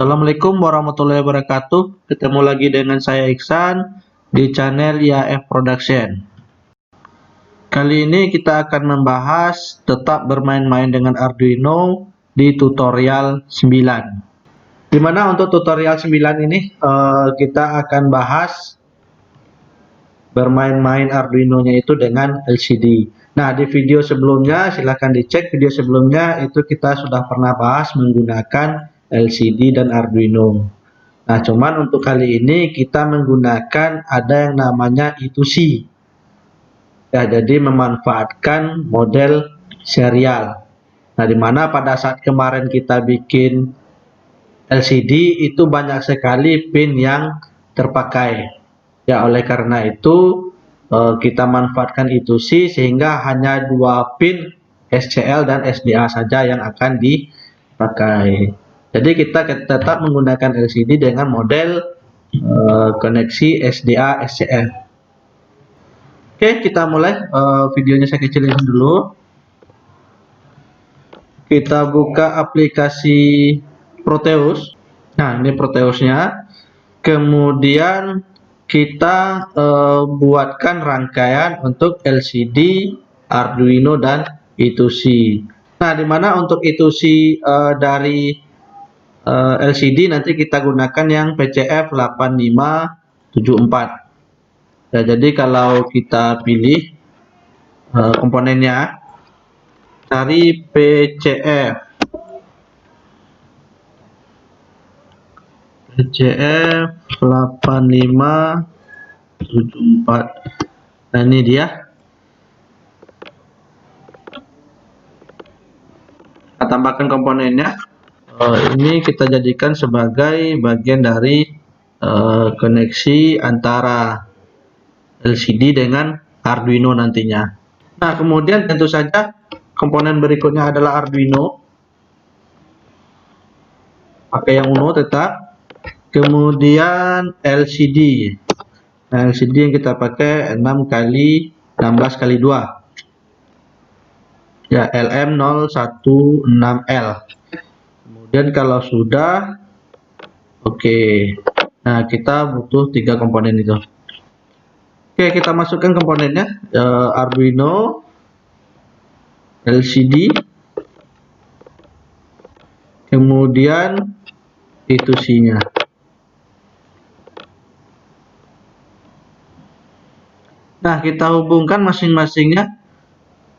Assalamualaikum warahmatullahi wabarakatuh. Ketemu lagi dengan saya Iksan di channel YAF Production. Kali ini kita akan membahas tetap bermain-main dengan Arduino di tutorial 9. Dimana untuk tutorial 9 ini kita akan bahas bermain-main Arduino-nya itu dengan LCD. Nah, di video sebelumnya, silahkan dicek video sebelumnya, itu kita sudah pernah bahas menggunakan LCD dan Arduino. Nah, cuman untuk kali ini kita menggunakan ada yang namanya I2C. Ya, jadi memanfaatkan model serial. Nah, dimana pada saat kemarin kita bikin LCD itu banyak sekali pin yang terpakai. Ya, oleh karena itu kita manfaatkan I2C sehingga hanya 2 pin SCL dan SDA saja yang akan dipakai. Jadi kita tetap menggunakan LCD dengan model koneksi SDA SCL. Oke, kita mulai. Videonya saya kecilin dulu. Kita buka aplikasi Proteus. Nah, ini Proteusnya. Kemudian kita buatkan rangkaian untuk LCD, Arduino, dan I2C. Nah, dimana untuk I2C dari LCD nanti kita gunakan yang PCF 8574. Ya, jadi kalau kita pilih komponennya dari PCF 8574. Nah, ini dia. Kita tambahkan komponennya. Ini kita jadikan sebagai bagian dari koneksi antara LCD dengan Arduino nantinya. Nah, kemudian tentu saja komponen berikutnya adalah Arduino. Pakai yang Uno tetap. Kemudian LCD. Nah, LCD yang kita pakai 6 kali 16 kali 2. Ya, LM016L. Kemudian kalau sudah oke. Nah, kita butuh 3 komponen itu. Oke, kita masukkan komponennya, Arduino, LCD, kemudian I2C-nya. Nah, kita hubungkan masing-masingnya.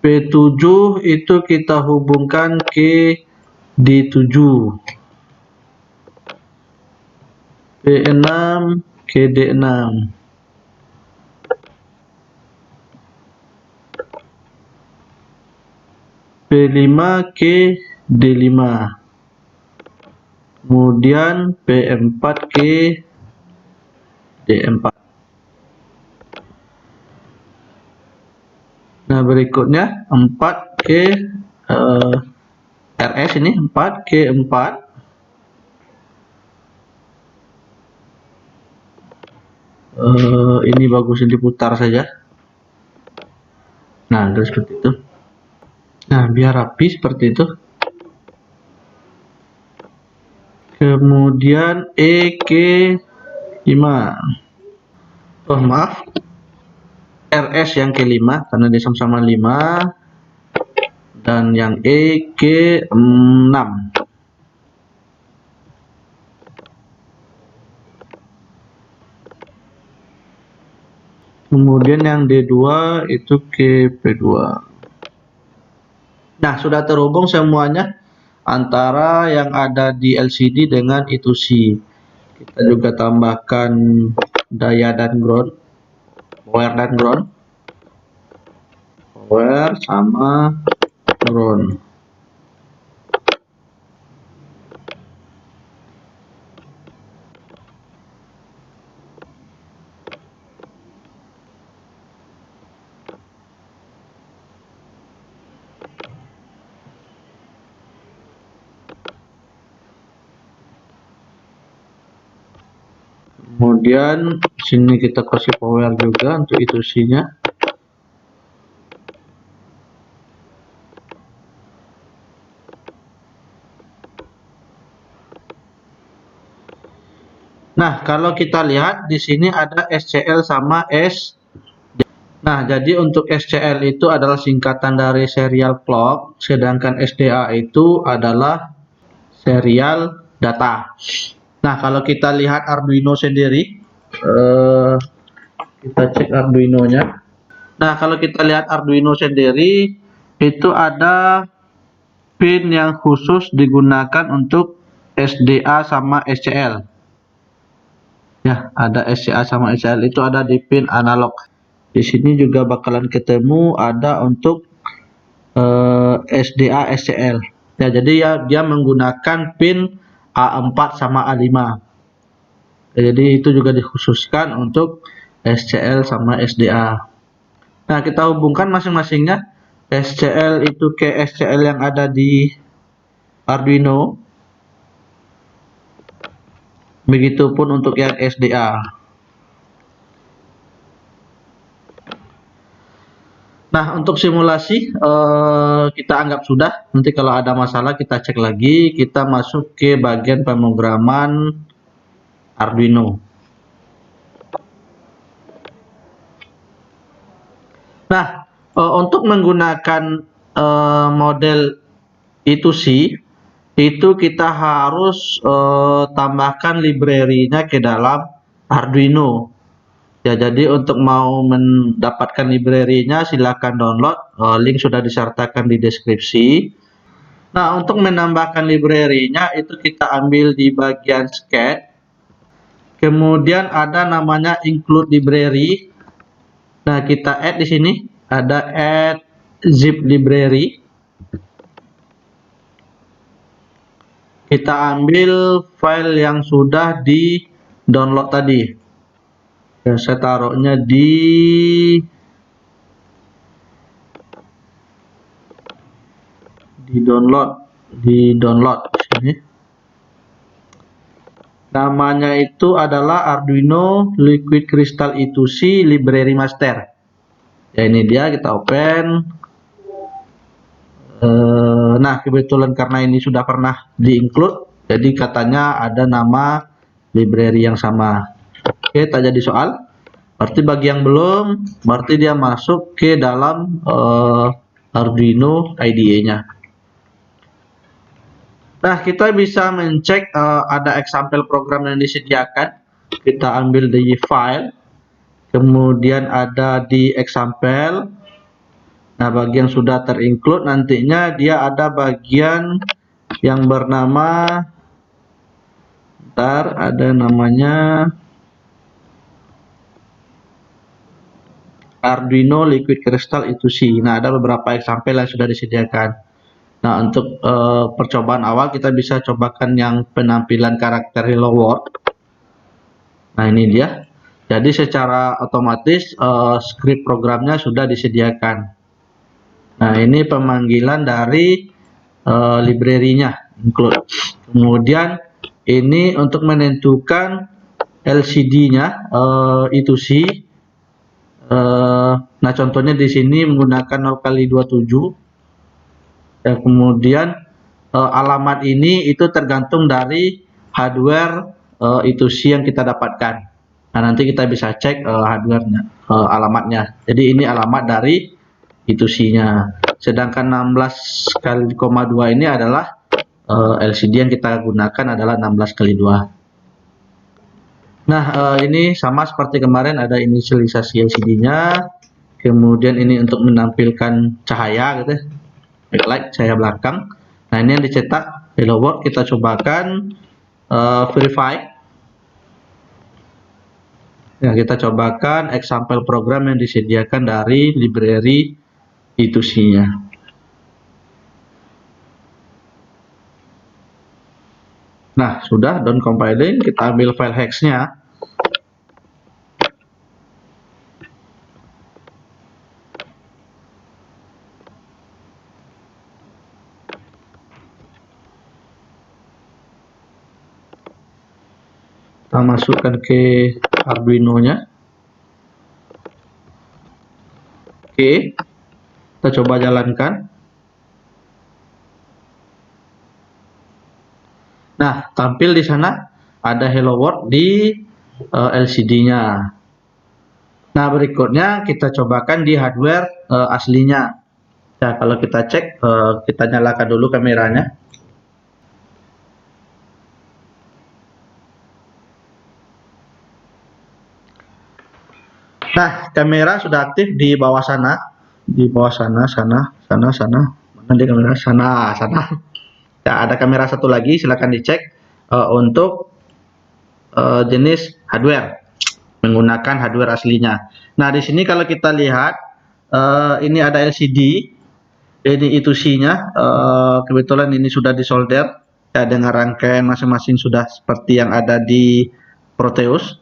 P7 itu kita hubungkan ke D7. P6 ke D6. P5 ke D5. Kemudian P4 ke D4. Nah, berikutnya 4 ke RS, ini 4 ke 4. Ini bagus diputar saja. Nah, terus seperti itu. Nah, biar rapi seperti itu. Kemudian E ke 5. Oh, maaf. RS yang ke 5 karena dia sama-sama 5. Dan yang E ke 6. Kemudian yang D2 itu ke P2. Nah, sudah terhubung semuanya antara yang ada di LCD dengan I2C. Kita juga tambahkan daya dan ground, power dan ground, power sama ground. Kemudian sini kita kasih power juga untuk I2C-nya. Nah, kalau kita lihat di sini ada SCL sama S. Nah, jadi untuk SCL itu adalah singkatan dari serial clock, sedangkan SDA itu adalah serial data. Nah, kalau kita lihat Arduino sendiri, kita cek Arduino-nya. Nah, kalau kita lihat Arduino sendiri, itu ada pin yang khusus digunakan untuk SDA sama SCL. Ya, ada SCA sama SCL itu ada di pin analog. Di sini juga bakalan ketemu ada untuk SDA SCL. Ya, jadi ya dia menggunakan pin A4 sama A5. Ya, jadi itu juga dikhususkan untuk SCL sama SDA. Nah, kita hubungkan masing-masingnya. SCL itu ke SCL yang ada di Arduino. Begitupun untuk yang SDA. Nah, untuk simulasi kita anggap sudah. Nanti kalau ada masalah kita cek lagi. Kita masuk ke bagian pemrograman Arduino. Nah, untuk menggunakan model I2C itu kita harus tambahkan library-nya ke dalam Arduino. Ya, jadi untuk mau mendapatkan library-nya silakan download, link sudah disertakan di deskripsi. Nah, untuk menambahkan library-nya itu kita ambil di bagian sketch. Kemudian ada namanya include library. Nah, kita add di sini, ada add zip library. Kita ambil file yang sudah di download tadi. Ya, saya taruhnya di download sini. Namanya itu adalah Arduino Liquid Crystal I2C Library Master. Ya, ini dia, kita open. Nah, kebetulan karena ini sudah pernah di-include, jadi katanya ada nama library yang sama. Oke, tak jadi soal. Berarti bagi yang belum, berarti dia masuk ke dalam Arduino IDE-nya. Nah, kita bisa mencek ada example program yang disediakan. Kita ambil di file, kemudian ada di example. Nah, bagi yang sudah terinclude nantinya dia ada bagian yang bernama, ntar ada namanya Arduino Liquid Crystal I2C. Nah, ada beberapa example yang sudah disediakan. Nah, untuk percobaan awal kita bisa cobakan yang penampilan karakter Hello World. Nah, ini dia. Jadi secara otomatis script programnya sudah disediakan. Nah, ini pemanggilan dari library-nya include. Kemudian ini untuk menentukan LCD-nya I2C. Nah, contohnya di sini menggunakan 0x27. Dan kemudian alamat ini itu tergantung dari hardware I2C yang kita dapatkan. Nah, nanti kita bisa cek hardware-nya, alamatnya. Jadi ini alamat dari I2C-nya. Sedangkan 16,2 ini adalah LCD yang kita gunakan adalah 16x2. Nah, ini sama seperti kemarin, ada inisialisasi LCD-nya. Kemudian ini untuk menampilkan cahaya gitu, backlight cahaya belakang. Nah, ini yang dicetak Hello World. Kita cobakan verify. Ya, kita cobakan example program yang disediakan dari library I2C-nya. Nah, sudah done compiling, kita ambil file hex-nya. Kita masukkan ke Arduino-nya. Oke, kita coba jalankan. Nah, tampil di sana ada Hello World di LCD-nya. Nah, berikutnya kita cobakan di hardware aslinya. Nah, kalau kita cek, kita nyalakan dulu kameranya. Nah, kamera sudah aktif di bawah sana, sana. Mana dia kamera? Sana. Ya, ada kamera satu lagi, silakan dicek untuk jenis hardware, menggunakan hardware aslinya. Nah, di sini kalau kita lihat, ini ada LCD, ini I2C-nya, kebetulan ini sudah disolder, ya, dengan rangkaian masing-masing sudah seperti yang ada di Proteus.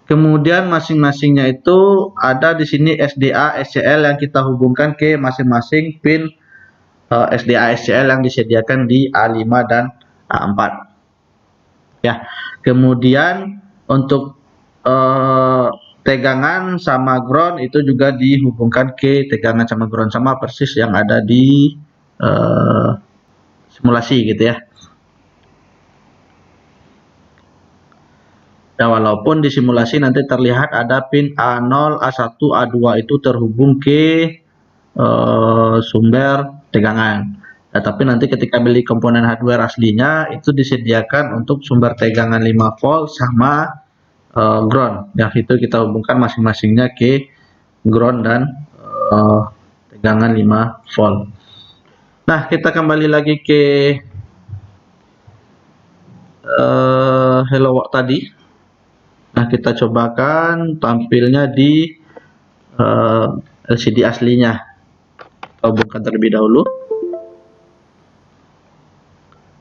Kemudian masing-masingnya itu ada di sini SDA, SCL yang kita hubungkan ke masing-masing pin SDA, SCL yang disediakan di A5 dan A4. Ya, kemudian untuk tegangan sama ground itu juga dihubungkan ke tegangan sama ground, sama persis yang ada di simulasi gitu ya. Ya, walaupun di simulasi nanti terlihat ada pin A0, A1, A2 itu terhubung ke sumber tegangan. Nah, tapi nanti ketika beli komponen hardware aslinya itu disediakan untuk sumber tegangan 5 volt sama ground. Yang itu kita hubungkan masing-masingnya ke ground dan tegangan 5 volt. Nah, kita kembali lagi ke Hello World tadi. Nah, kita cobakan tampilnya di LCD aslinya. Kita hubungkan terlebih dahulu.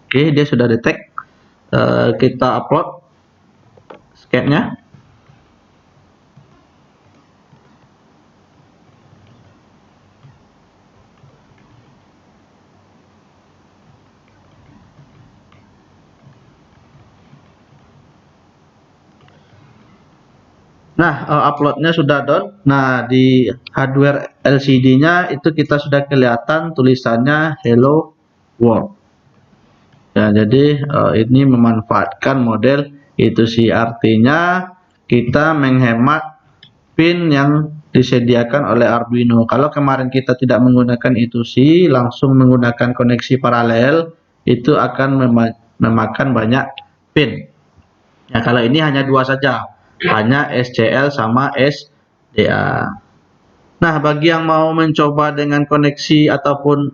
Oke, dia sudah detect. Kita upload scan-nya. Nah, uploadnya sudah done. Nah, di hardware LCD-nya itu kita sudah kelihatan tulisannya Hello World. Ya, jadi ini memanfaatkan model itu sih, artinya kita menghemat pin yang disediakan oleh Arduino. Kalau kemarin kita tidak menggunakan itu sih, langsung menggunakan koneksi paralel, itu akan memakan banyak pin. Ya, kalau ini hanya dua saja, hanya SCL sama SDA. Nah, bagi yang mau mencoba dengan koneksi ataupun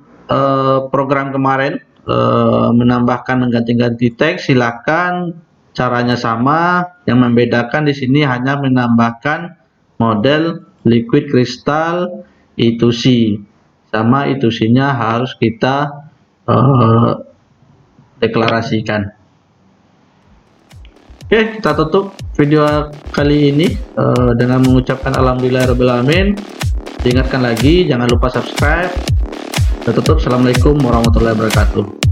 program kemarin, menambahkan mengganti-ganti teks, silakan. Caranya sama, yang membedakan di sini hanya menambahkan model liquid crystal I2C, sama I2C-nya harus kita deklarasikan. Oke, kita tutup video kali ini dengan mengucapkan alhamdulillahirabbil alamin. Diingatkan lagi, jangan lupa subscribe. Kita tutup. Assalamualaikum warahmatullahi wabarakatuh.